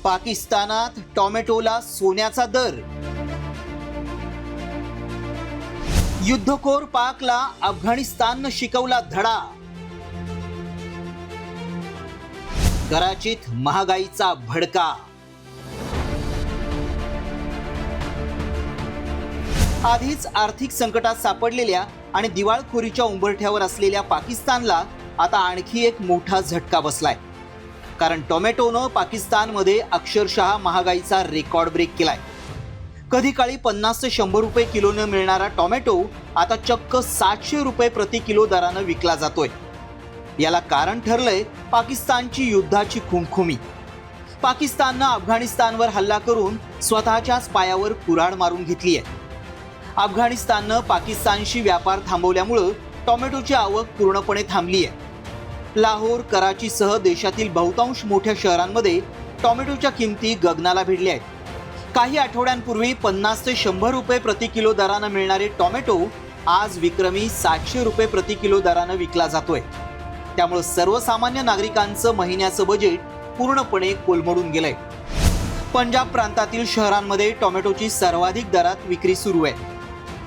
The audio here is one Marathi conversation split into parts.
पाकिस्तानात टोमॅटोला सोन्याचा दर। युद्धखोर पाकला अफगाणिस्ताननं शिकवला धडा। कराचीत महागाईचा भडका। आधीच आर्थिक संकटात सापडलेल्या आणि दिवाळखोरीच्या उंबरठ्यावर असलेल्या पाकिस्तानला आता आणखी एक मोठा झटका बसलाय। कारण टोमॅटोनं पाकिस्तानमध्ये अक्षरशः महागाईचा रेकॉर्ड ब्रेक केलाय। कधी काळी 50 ते 100 रुपये किलोने मिळणारा टोमॅटो आता चक्क 700 रुपये प्रति किलो दरानं विकला जातोय। याला कारण ठरलंय पाकिस्तानची युद्धाची खुमखुमी। पाकिस्ताननं अफगाणिस्तानवर हल्ला करून स्वतःच्याच पायावर कुऱ्हाड मारून घेतली आहे। अफगाणिस्ताननं पाकिस्तानशी व्यापार थांबवल्यामुळे टोमॅटोची आवक पूर्णपणे थांबली आहे। लाहोर, कराचीसह देशातील बहुतांश मोठ्या शहरांमध्ये टोमॅटोच्या किमती गगनाला भिडल्या आहेत। काही आठवड्यांपूर्वी 50 ते 100 रुपये प्रति किलो दरानं मिळणारे टोमॅटो आज विक्रमी 700 रुपये प्रति किलो दरानं विकला जातोय। त्यामुळे सर्वसामान्य नागरिकांचं महिन्याचं बजेट पूर्णपणे कोलमडून गेलंय। पंजाब प्रांतातील शहरांमध्ये टोमॅटोची सर्वाधिक दरात विक्री सुरू आहे।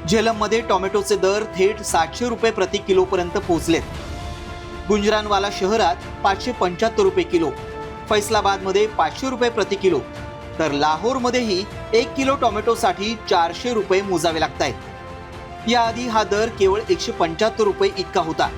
झेलममध्ये टोमॅटोचे दर थेट 700 रुपये प्रति किलो पर्यंत पोहोचलेत। गुजरानवाला शहरात 575 रुपये किलो, फैसलाबादमध्ये 500 रुपये प्रति किलो, तर लाहोरमध्येही 1 किलो टोमॅटोसाठी 400 रुपये मोजावे लागतायत। याआधी हा दर केवळ 175 रुपये इतका होता।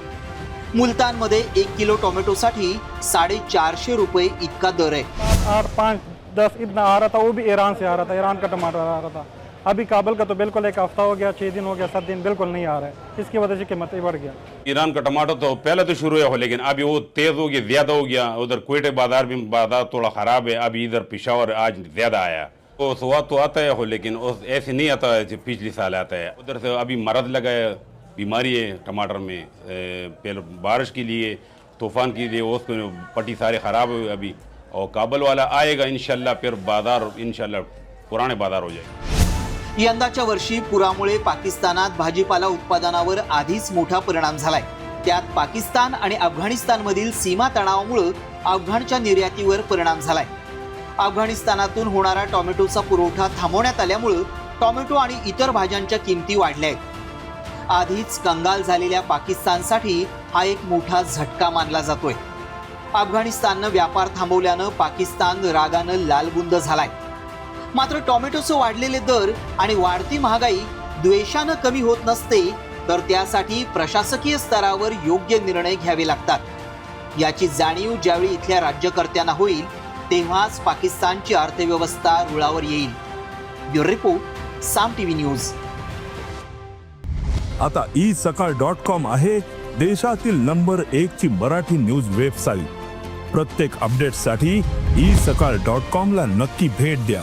मुलतानमध्ये 1 किलो टोमॅटोसाठी 450 रुपये इतका दर आहे। 8, 5, 10 इतना आ रहा था, वो भी ईरान से आ रहा था, ईरान का टमाटर आ रहा था। अभी काबुल का तो बिल्कुल एक हफ्ता हो गया, 6 दिन हो गया, 7 दिन बिल्कुल नहीं आ रहा है। इसकी वजह से कीमतें बढ़ गया। ईरान का टमाटर तो पहले तो शुरू हो, लेकिन अभी वो तेज हो गया, ज्यादा हो गया। उधर क्वेटे बाजार थोड़ा खराब है। अभी इधर पेशावर आज ज्यादा आया। वो स्वाद तो आता है हो, लेकिन ऐसे नहीं आता है पिछले साल आता है। उधर से अभी मरद लगा है, बीमारी है टमाटर में। पहले बारिश के लिए, तूफान के लिए उसको पट्टी सारे खराब हुए अभी। और काबुल वाला आएगा इंशाल्लाह, फिर बाजार इंशाल्लाह पुराने बाजार हो जाएगा। यंदाच्या वर्षी पुरामुळे पाकिस्तानात भाजीपाला उत्पादनावर आधीच मोठा परिणाम झालाय। त्यात पाकिस्तान आणि अफगाणिस्तानमधील सीमा तणावामुळे अफगाणच्या निर्यातीवर परिणाम झालाय। अफगाणिस्तानातून होणारा टोमॅटोचा पुरवठा थांबवण्यात आल्यामुळे टोमॅटो आणि इतर भाज्यांच्या किमती वाढल्या आहेत। आधीच कंगाल झालेल्या पाकिस्तानसाठी हा एक मोठा झटका मानला जातोय। अफगाणिस्ताननं व्यापार थांबवल्यानं पाकिस्तान रागानं लालबुंद झालाय। मात्र टोमॅटोचे वाढलेले दर आणि वाढती महागाई द्वेषानं कमी होत नसते, तर त्यासाठी प्रशासकीय स्तरावर योग्य निर्णय घ्यावे लागतात। याची जाणीव ज्यावेळी इथल्या राज्यकर्त्यांना होईल, तेव्हाच पाकिस्तानची अर्थव्यवस्था रुळावर येईल। ब्युरो रिपोर्ट, साम टीव्ही न्यूज। आता isakal.com आहे देशातील नंबर 1 ची मराठी न्यूज वेबसाईट। प्रत्येक अपडेटसाठी isakal.com ला नक्की भेट द्या।